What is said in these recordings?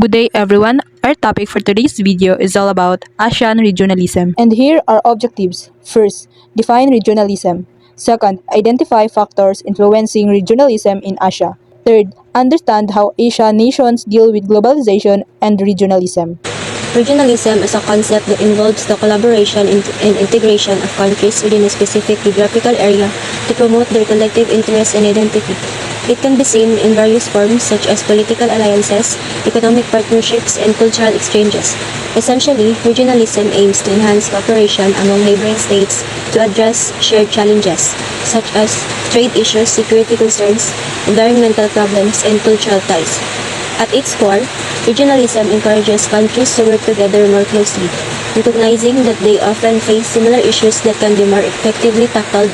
Good day everyone. Our topic for today's video is all about Asian regionalism. And here are objectives. First, define regionalism. Second, identify factors influencing regionalism in Asia. Third, understand how Asian nations deal with globalization and regionalism. Regionalism is a concept that involves the collaboration and integration of countries within a specific geographical area to promote their collective interests and identity. It can be seen in various forms such as political alliances, economic partnerships, and cultural exchanges. Essentially, regionalism aims to enhance cooperation among neighboring states to address shared challenges such as trade issues, security concerns, environmental problems, and cultural ties. At its core, regionalism encourages countries to work together more closely, recognizing that they often face similar issues that can be more effectively tackled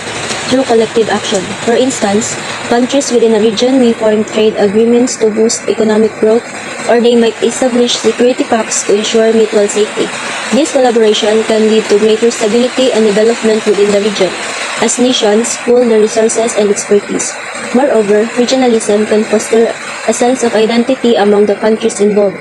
through collective action. For instance, countries within a region may form trade agreements to boost economic growth, or they might establish security pacts to ensure mutual safety. This collaboration can lead to greater stability and development within the region, as nations pool their resources and expertise. Moreover, regionalism can foster a sense of identity among the countries involved.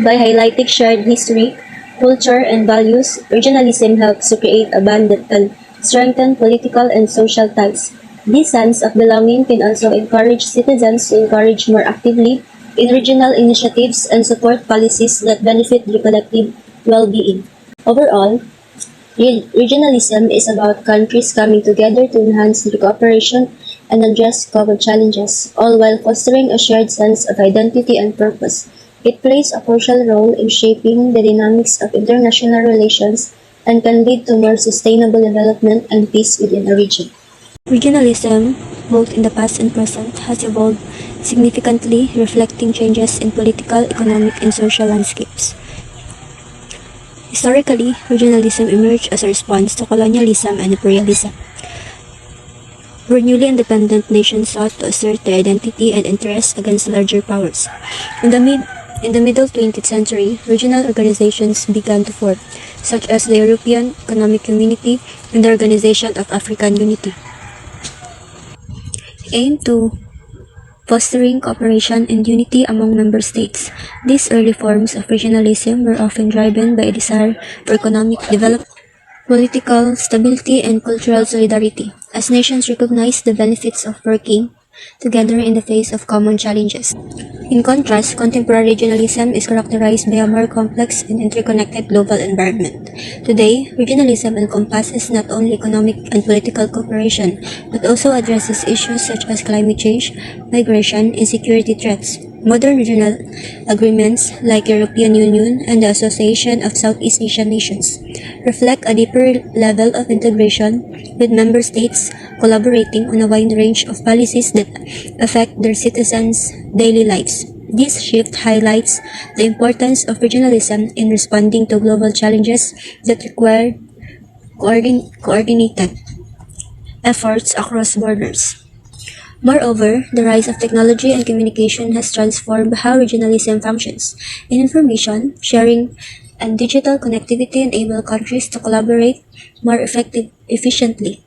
By highlighting shared history, culture, and values, regionalism helps to create a bond that can strengthen political and social ties. This sense of belonging can also encourage citizens to engage more actively in regional initiatives and support policies that benefit their collective well-being. Overall, regionalism is about countries coming together to enhance their cooperation and address common challenges, all while fostering a shared sense of identity and purpose. It plays a crucial role in shaping the dynamics of international relations and can lead to more sustainable development and peace within a region. Regionalism, both in the past and present, has evolved significantly, reflecting changes in political, economic, and social landscapes. Historically, regionalism emerged as a response to colonialism and imperialism, where newly independent nations sought to assert their identity and interests against larger powers. In the middle 20th century, regional organizations began to form, such as the European Economic Community and the Organization of African Unity, aimed to fostering cooperation and unity among member states. These early forms of regionalism were often driven by a desire for economic development, political stability, and cultural solidarity, as nations recognized the benefits of working together in the face of common challenges. In contrast, contemporary regionalism is characterized by a more complex and interconnected global environment. Today, regionalism encompasses not only economic and political cooperation, but also addresses issues such as climate change, migration, and security threats. Modern regional agreements like European Union and the Association of Southeast Asian Nations reflect a deeper level of integration, with member states collaborating on a wide range of policies that affect their citizens' daily lives. This shift highlights the importance of regionalism in responding to global challenges that require coordinated efforts across borders. Moreover, the rise of technology and communication has transformed how regionalism functions. In information sharing and digital connectivity enable countries to collaborate more efficiently,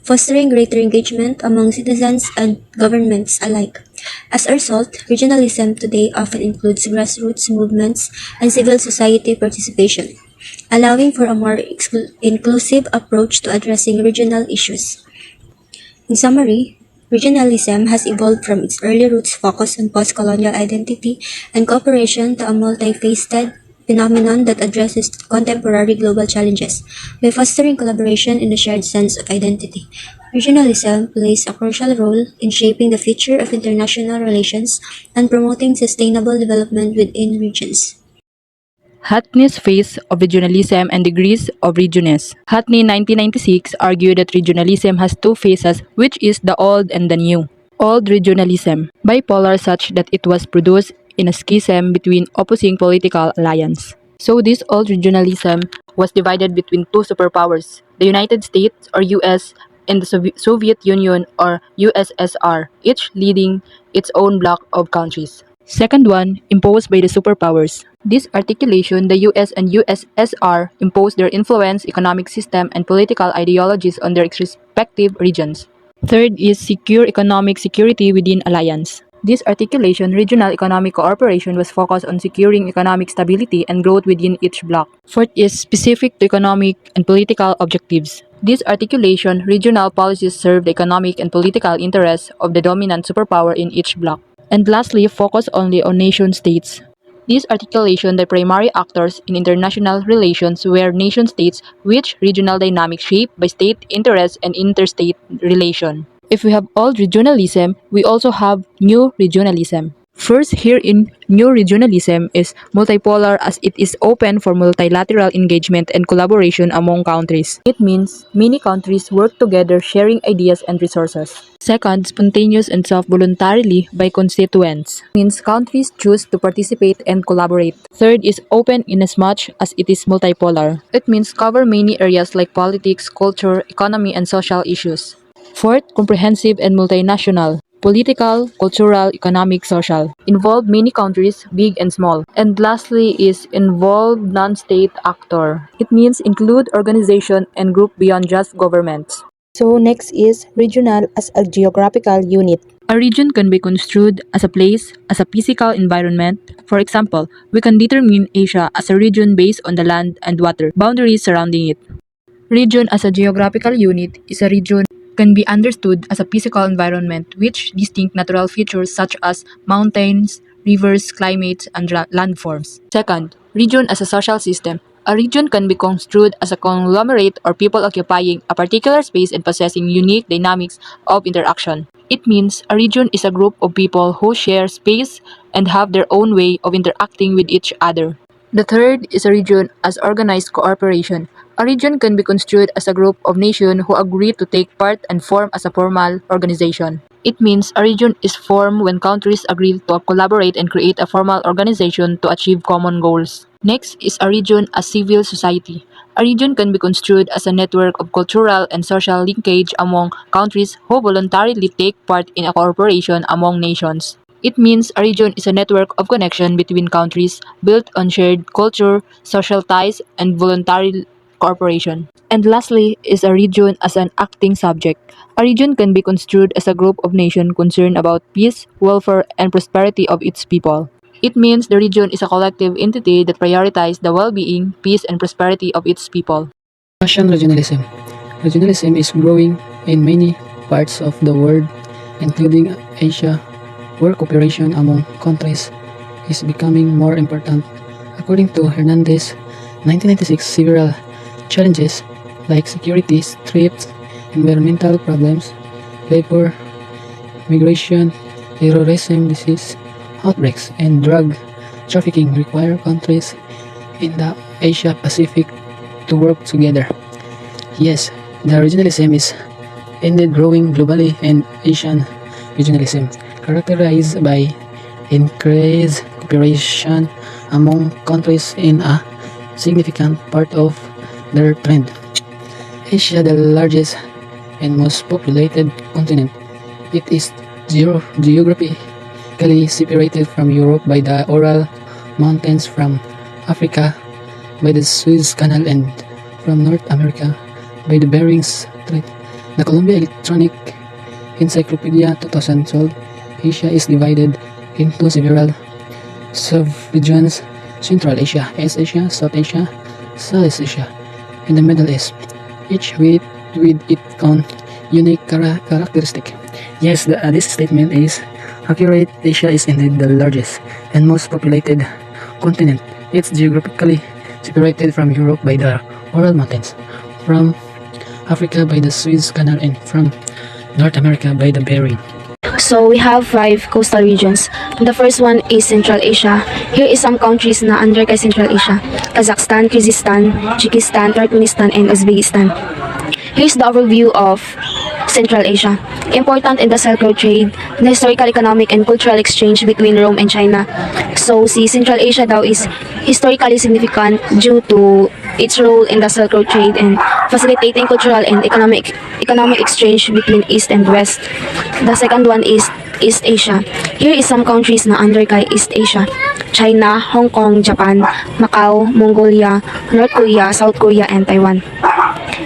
fostering greater engagement among citizens and governments alike. As a result, regionalism today often includes grassroots movements and civil society participation, allowing for a more inclusive approach to addressing regional issues. In summary, regionalism has evolved from its early roots focused on post-colonial identity and cooperation to a multifaceted phenomenon that addresses contemporary global challenges by fostering collaboration and a shared sense of identity. Regionalism plays a crucial role in shaping the future of international relations and promoting sustainable development within regions. Hackney's Phase of Regionalism and Degrees of Regionness. Hackney 1996 argued that regionalism has two phases, which is the old and the new. Old regionalism, bipolar such that it was produced in a schism between opposing political alliances. So this old regionalism was divided between two superpowers, the United States or US and the Soviet Union or USSR, each leading its own bloc of countries. Second one, imposed by the superpowers. This articulation, the US and USSR imposed their influence, economic system, and political ideologies on their respective regions. Third is secure economic security within alliance. This articulation, regional economic cooperation, was focused on securing economic stability and growth within each bloc. Fourth is specific to economic and political objectives. This articulation, regional policies serve the economic and political interests of the dominant superpower in each bloc. And lastly, focus only on nation-states. This articulation, the primary actors in international relations were nation-states, which regional dynamics shaped by state interests and interstate relation. If we have old regionalism, we also have new regionalism. First, here in new regionalism is multipolar as it is open for multilateral engagement and collaboration among countries. It means many countries work together sharing ideas and resources. Second, spontaneous and self-voluntarily by constituents. Means countries choose to participate and collaborate. Third is open inasmuch as it is multipolar. It means cover many areas like politics, culture, economy, and social issues. Fourth, comprehensive and multinational. Political, cultural, economic, social. Involve many countries, big and small. And lastly is involve non-state actor. It means include organization and group beyond just governments. So next is regional as a geographical unit. A region can be construed as a place, as a physical environment. For example, we can determine Asia as a region based on the land and water boundaries surrounding it. Region as a geographical unit is a region can be understood as a physical environment which distinct natural features such as mountains, rivers, climates, and landforms. Second, region as a social system. A region can be construed as a conglomerate or people occupying a particular space and possessing unique dynamics of interaction. It means a region is a group of people who share space and have their own way of interacting with each other. The third is a region as organized cooperation. A region can be construed as a group of nations who agree to take part and form as a formal organization. It means a region is formed when countries agree to collaborate and create a formal organization to achieve common goals. Next is a region as civil society. A region can be construed as a network of cultural and social linkage among countries who voluntarily take part in a cooperation among nations. It means a region is a network of connection between countries built on shared culture, social ties, and voluntary cooperation. And lastly is a region as an acting subject. A region can be construed as a group of nations concerned about peace, welfare, and prosperity of its people. It means the region is a collective entity that prioritizes the well-being, peace, and prosperity of its people. Russian regionalism. Regionalism is growing in many parts of the world, including Asia, where cooperation among countries is becoming more important. According to Hernandez, 1996, several challenges like security threats, environmental problems, labor, migration, terrorism, disease outbreaks, and drug trafficking require countries in the Asia Pacific to work together. Yes, the regionalism is indeed growing globally, and Asian regionalism, characterized by increased cooperation among countries in a significant part of their trend. Asia, the largest and most populated continent, it is geographically separated from Europe by the Ural Mountains, from Africa by the Suez Canal, and from North America by the Bering Strait. The Columbia Electronic Encyclopedia 2012, Asia is divided into several sub-regions: Central Asia, East Asia, South Asia, Southeast Asia, and the Middle East, each with its own unique characteristic. Yes, this statement is accurate. Asia is indeed the largest and most populated continent. It's geographically separated from Europe by the Ural Mountains, from Africa by the Suez Canal, and from North America by the Bering. So we have 5 coastal regions. The first one is Central Asia. Here is some countries na under kay Central Asia: Kazakhstan, Kyrgyzstan, Tajikistan, Turkmenistan, and Uzbekistan. Here's the overview of Central Asia. Important in the Silk Road trade, the historical, economic, and cultural exchange between Rome and China. So si Central Asia daw is historically significant due to its role in the Silk Road trade and facilitating cultural and economic exchange between East and West. The second one is East Asia. Here is some countries na under kay East Asia: China, Hong Kong, Japan, Macau, Mongolia, North Korea, South Korea, and Taiwan.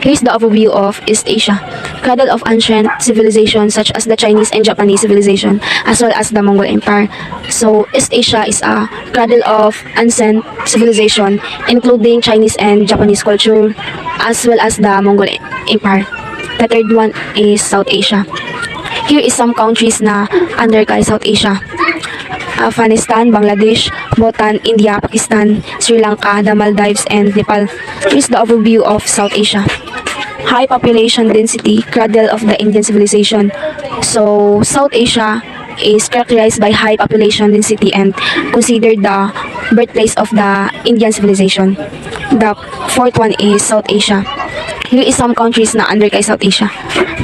Here's the overview of East Asia. cradle of ancient civilizations such as the Chinese and Japanese civilization, as well as the Mongol Empire. So East Asia is a cradle of ancient civilization, including Chinese and Japanese culture, as well as the Mongol Empire. The third one is South Asia. Here is some countries na under kay South Asia. Afghanistan, Bangladesh, Bhutan, India, Pakistan, Sri Lanka, the Maldives, and Nepal. Here's the overview of South Asia. High population density, cradle of the Indian civilization. So, South Asia is characterized by high population density and considered the birthplace of the Indian civilization. The fourth one is South Asia. Here is some countries na under kay South Asia.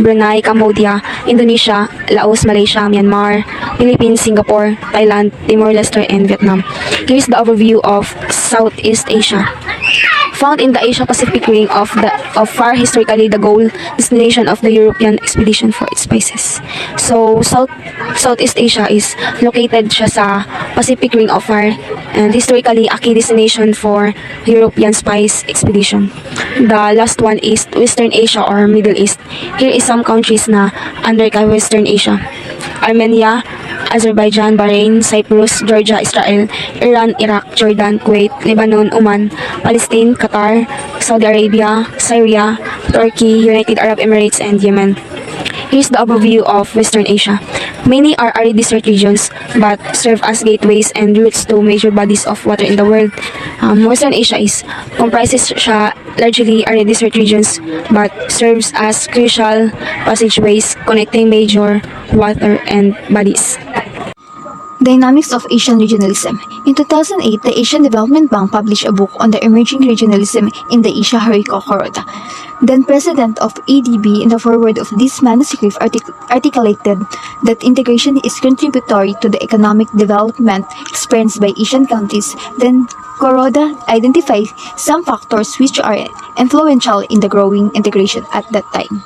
Brunei, Cambodia, Indonesia, Laos, Malaysia, Myanmar, Philippines, Singapore, Thailand, Timor-Leste, and Vietnam. Here is the overview of Southeast Asia. Found in the Asia-Pacific ring of far historically the goal destination of the European expedition for its spices. So Southeast Asia is located siya sa Pacific Ring of Fire and historically a key destination for European spice expedition. The last one is Western Asia or Middle East. Here is some countries na under kay Western Asia. Armenia, Azerbaijan, Bahrain, Cyprus, Georgia, Israel, Iran, Iraq, Jordan, Kuwait, Lebanon, Oman, Palestine, Qatar, Saudi Arabia, Syria, Turkey, United Arab Emirates, and Yemen. Here's the overview of Western Asia. Many are arid desert regions but serve as gateways and routes to major bodies of water in the world. Western Asia comprises siya largely arid desert regions but serves as crucial passageways connecting major water and bodies. Dynamics of Asian Regionalism. In 2008, the Asian Development Bank published a book on the emerging regionalism in the Asia Haruko Kuroda. Then President of ADB, in the foreword of this manuscript, articulated that integration is contributory to the economic development experienced by Asian countries. Then Kuroda identified some factors which are influential in the growing integration at that time.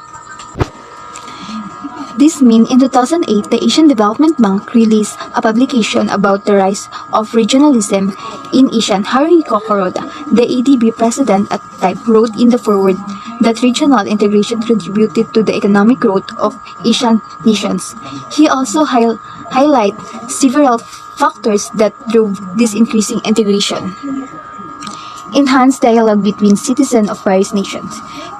This means in 2008, the Asian Development Bank released a publication about the rise of regionalism in Asian Haruhiko Kuroda. The ADB president at the time wrote in the foreword that regional integration contributed to the economic growth of Asian nations. He also highlighted several factors that drove this increasing integration. Enhanced dialogue between citizens of various nations.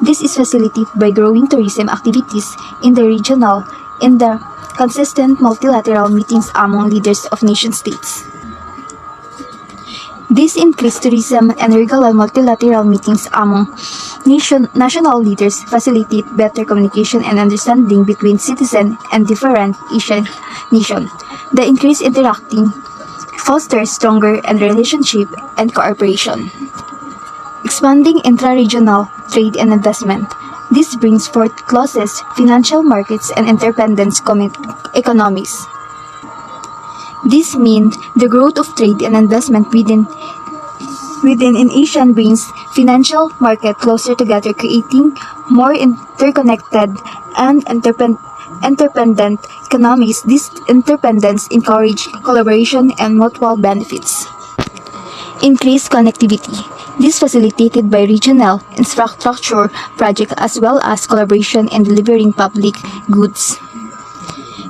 This is facilitated by growing tourism activities in the regional and the consistent multilateral meetings among leaders of nation-states. This increased tourism and regular multilateral meetings among national leaders facilitate better communication and understanding between citizens and different Asian nations. The increased interacting fosters stronger relationship and cooperation. Expanding intra-regional trade and investment. This brings forth closest financial markets and interdependent economies. This means the growth of trade and investment within an Asian brings financial market closer together, creating more interconnected and interdependent economies. This interdependence encourages collaboration and mutual benefits. Increased connectivity. This facilitated by regional infrastructure projects as well as collaboration in delivering public goods.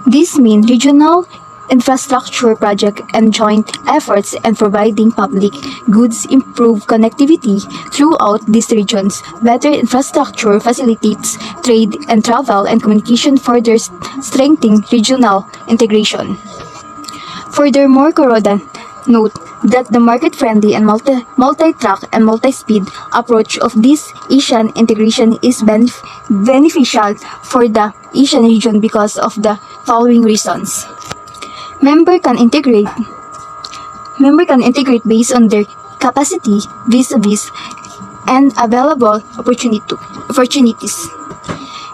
This means regional infrastructure projects and joint efforts in providing public goods improve connectivity throughout these regions. Better infrastructure facilitates trade and travel and communication, further strengthening regional integration. Furthermore, Kuroda note that the market-friendly and multi-track and multi-speed approach of this Asian integration is beneficial for the Asian region because of the following reasons. Members can integrate based on their capacity, vis-a-vis, and available opportunities.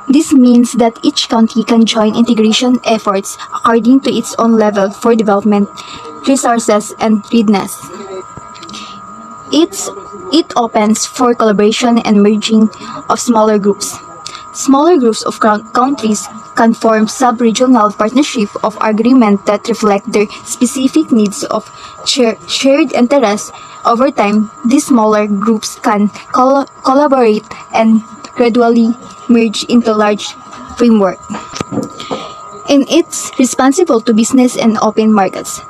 This means that each country can join integration efforts according to its own level for development, resources, and readiness. It opens for collaboration and merging of smaller groups. Smaller groups of countries can form sub-regional partnership of agreement that reflect their specific needs of shared interests. Over time, these smaller groups can collaborate and gradually merge into large framework. And it's responsible to business and open markets.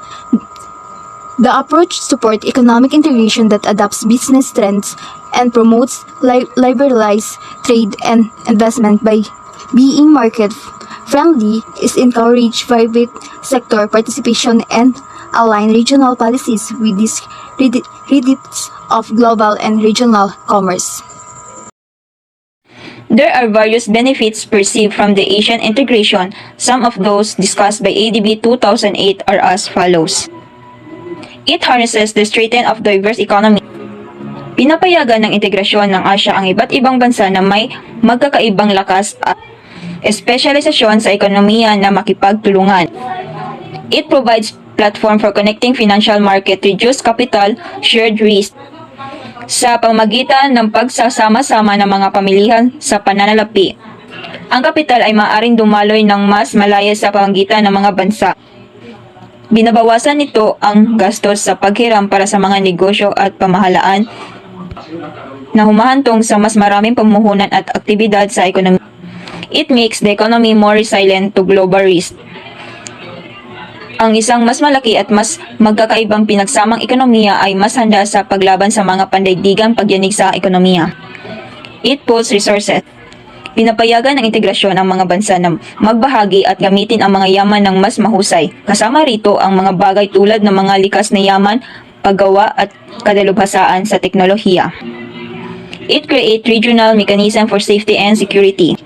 The approach supports economic integration that adapts business trends and promotes liberalized trade and investment by being market-friendly, is encourage private sector participation and align regional policies with these realities of global and regional commerce. There are various benefits perceived from the Asian integration. Some of those discussed by ADB 2008 are as follows. It harnesses the strength of diverse economy. Pinapayagan ng integrasyon ng Asya ang iba't ibang bansa na may magkakaibang lakas at espesyalisasyon sa ekonomiya na makipagtulungan. It provides platform for connecting financial market, reduced capital, shared risk, sa pamamagitan ng pagsasama-sama ng mga pamilihan sa pananalapi. Ang kapital ay maaaring dumaloy ng mas malaya sa pamamagitan ng mga bansa. Binabawasan nito ang gastos sa paghiram para sa mga negosyo at pamahalaan na humahantong sa mas maraming pamumuhunan at aktibidad sa ekonomiya. It makes the economy more resilient to global risk. Ang isang mas malaki at mas magkakaibang pinagsamang ekonomiya ay mas handa sa paglaban sa mga pandaigdigang pagyanig sa ekonomiya. It pools resources. Pinapayagan ng integrasyon ang mga bansa na magbahagi at gamitin ang mga yaman ng mas mahusay. Kasama rito ang mga bagay tulad ng mga likas na yaman, paggawa at kadalubhasaan sa teknolohiya. It creates regional mechanism for safety and security.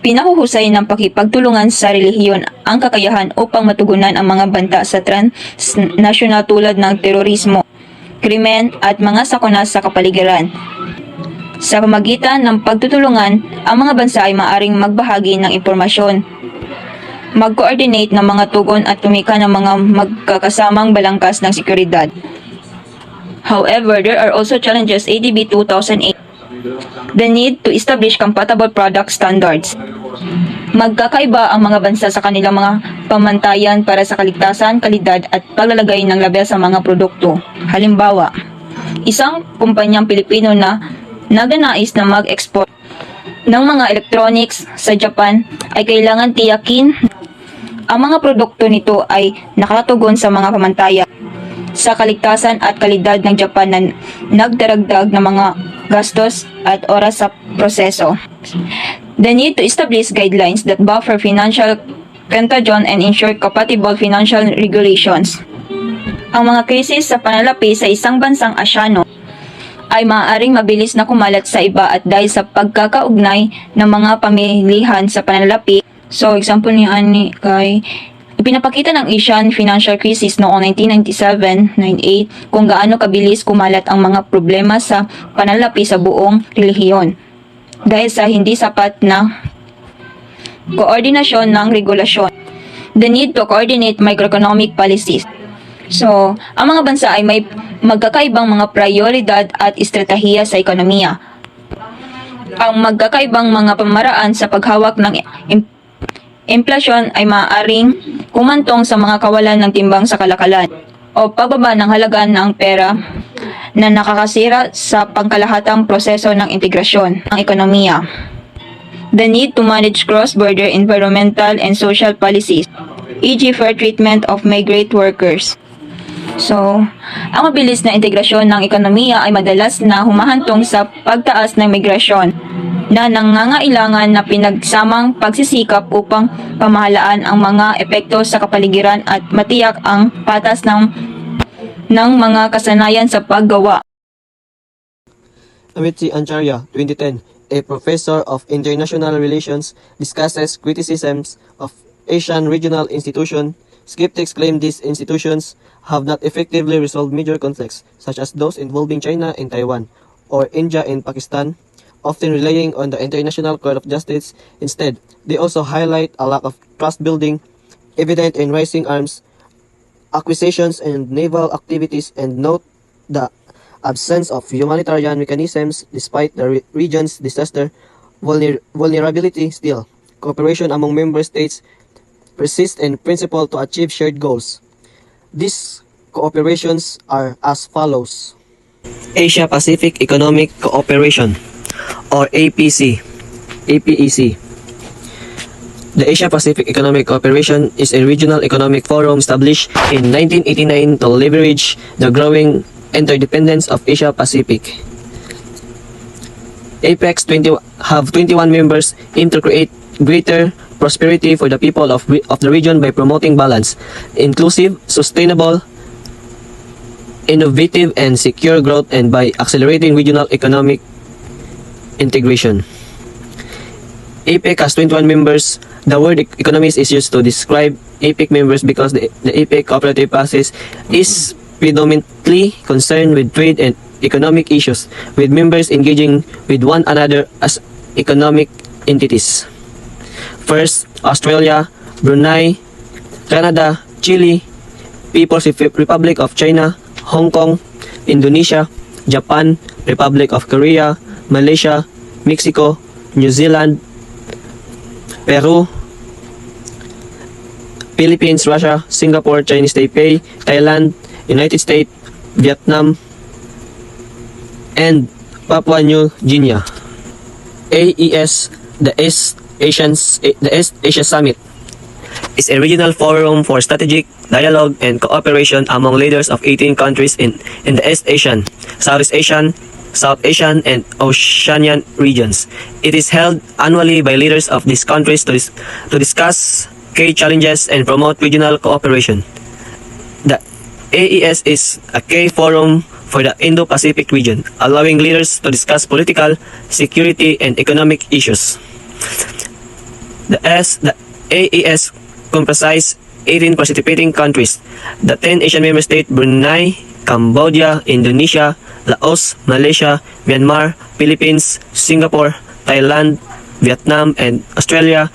Pinahuhusay ng pakipagtulungan sa relihiyon ang kakayahan upang matugunan ang mga banta sa transnational tulad ng terorismo, krimen at mga sakuna sa kapaligiran. Sa pamagitan ng pagtutulungan, ang mga bansa ay maaaring magbahagi ng impormasyon, mag-coordinate ng mga tugon at tumika ng mga magkakasamang balangkas ng seguridad. However, there are also challenges. ADB 2008. The need to establish compatible product standards. Magkakaiba ang mga bansa sa kanilang mga pamantayan para sa kaligtasan, kalidad at paglalagay ng label sa mga produkto. Halimbawa, isang kumpanyang Pilipino na nagnanais na mag-export ng mga electronics sa Japan ay kailangan tiyakin ang mga produkto nito ay nakatugon sa mga pamantayan sa kaligtasan at kalidad ng Japan na nagdaragdag ng mga gastos at oras sa proseso. The need to establish guidelines that buffer financial contagion and ensure compatible financial regulations. Ang mga krisis sa panalapi sa isang bansang Asyano ay maaaring mabilis na kumalat sa iba at dahil sa pagkakaugnay ng mga pamilihan sa pananalapi. So, example ni Ani kay ipinapakita ng Asian financial crisis noong 1997-98 kung gaano kabilis kumalat ang mga problema sa pananalapi sa buong relihiyon dahil sa hindi sapat na koordinasyon ng regulasyon. The need to coordinate microeconomic policies. So, ang mga bansa ay may magkakaibang mga prioridad at estratehiya sa ekonomiya. Ang magkakaibang mga pamaraan sa paghawak ng inflasyon ay maaaring kumantong sa mga kawalan ng timbang sa kalakalan o pagbaba ng halaga ng pera na nakakasira sa pangkalahatang proseso ng integrasyon ng ekonomiya. The need to manage cross-border environmental and social policies, e.g. fair treatment of migrant workers. So, ang mabilis na integrasyon ng ekonomiya ay madalas na humahantong sa pagtaas ng migrasyon na nangangailangan na pinagsamang pagsisikap upang pamahalaan ang mga epekto sa kapaligiran at matiyak ang patas ng mga kasanayan sa paggawa. Amitsi Ancharya, 2010, a professor of international relations, discusses criticisms of Asian regional institutions. Skeptics claim these institutions have not effectively resolved major conflicts, such as those involving China and Taiwan, or India and Pakistan, often relying on the International Court of Justice. Instead, they also highlight a lack of trust building, evident in rising arms acquisitions and naval activities, and note the absence of humanitarian mechanisms despite the region's disaster vulnerability. Still, cooperation among member states persists in principle to achieve shared goals. These cooperations are as follows. Asia-Pacific Economic Cooperation, or APC. APEC. The Asia-Pacific Economic Cooperation is a regional economic forum established in 1989 to leverage the growing interdependence of Asia-Pacific. APEC's have 21 members, aim to create greater prosperity for the people of the region by promoting balance, inclusive, sustainable, innovative, and secure growth, and by accelerating regional economic integration. APEC has 21 members. The word economist is used to describe APEC members because the APEC cooperative process is predominantly concerned with trade and economic issues, with members engaging with one another as economic entities. First, Australia, Brunei, Canada, Chile, People's Republic of China, Hong Kong, Indonesia, Japan, Republic of Korea, Malaysia, Mexico, New Zealand, Peru, Philippines, Russia, Singapore, Chinese Taipei, Thailand, United States, Vietnam, and Papua New Guinea. AES, the East Asia Summit, is a regional forum for strategic dialogue and cooperation among leaders of 18 countries in the East Asian, Southeast Asian, South Asian, and Oceanian regions. It is held annually by leaders of these countries to discuss key challenges and promote regional cooperation. The AES is a key forum for the Indo-Pacific region, allowing leaders to discuss political, security, and economic issues. The AES comprises 18 participating countries. The 10 Asian member states: Brunei, Cambodia, Indonesia, Laos, Malaysia, Myanmar, Philippines, Singapore, Thailand, Vietnam, and Australia,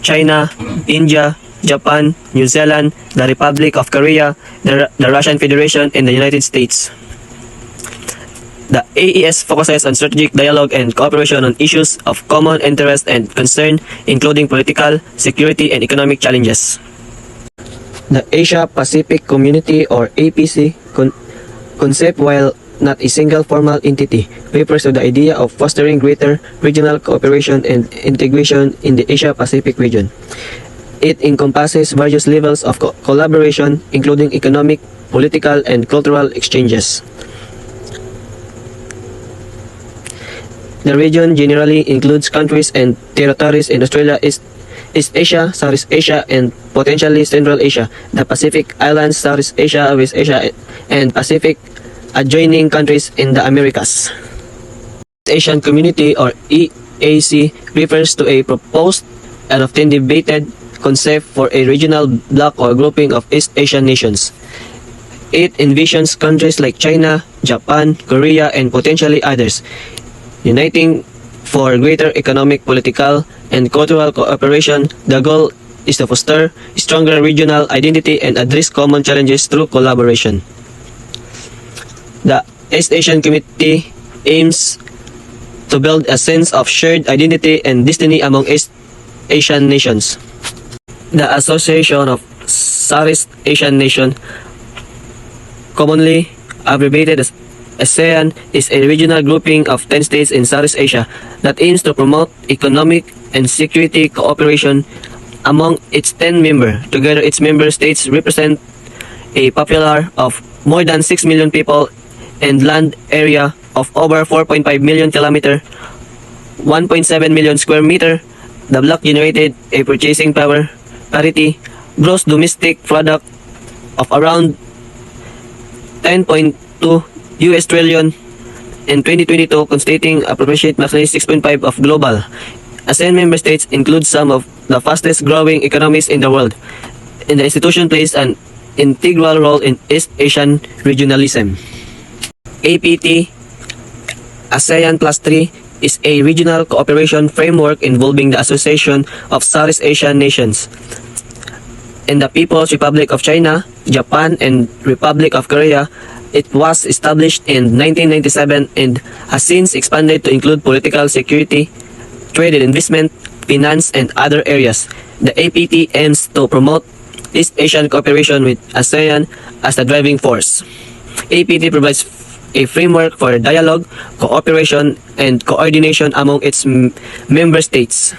China, India, Japan, New Zealand, the Republic of Korea, the Russian Federation, and the United States. The AES focuses on strategic dialogue and cooperation on issues of common interest and concern, including political, security, and economic challenges. The Asia-Pacific Community, or APC, concept, while not a single formal entity, refers to the idea of fostering greater regional cooperation and integration in the Asia-Pacific region. It encompasses various levels of collaboration, including economic, political, and cultural exchanges. The region generally includes countries and territories in Australia, East Asia, Southeast Asia, and potentially Central Asia, the Pacific Islands, Southeast Asia, West Asia, and Pacific adjoining countries in the Americas. Asian Community, or EAC, refers to a proposed and often debated concept for a regional bloc or grouping of East Asian nations. It envisions countries like China, Japan, Korea, and potentially others, uniting for greater economic, political, and cultural cooperation. The goal is to foster stronger regional identity and address common challenges through collaboration. The East Asian Committee aims to build a sense of shared identity and destiny among East Asian nations. The Association of Southeast Asian Nations, commonly abbreviated as ASEAN, is a regional grouping of 10 states in Southeast Asia that aims to promote economic and security cooperation among its 10 members. Together, its member states represent a population of more than 6 million people and land area of over 4.5 million kilometer, 1.7 million square meter. The bloc generated a purchasing power parity, gross domestic product of around 10.2 US trillion in 2022, constituting approximately 6.5% of global. ASEAN member states include some of the fastest growing economies in the world, and the institution plays an integral role in East Asian regionalism. APT, ASEAN Plus 3, is a regional cooperation framework involving the Association of Southeast Asian Nations and the People's Republic of China, Japan, and Republic of Korea. It was established in 1997 and has since expanded to include political, security, trade and investment, finance, and other areas. The APT aims to promote East Asian cooperation with ASEAN as the driving force. APT provides a framework for dialogue, cooperation, and coordination among its member states.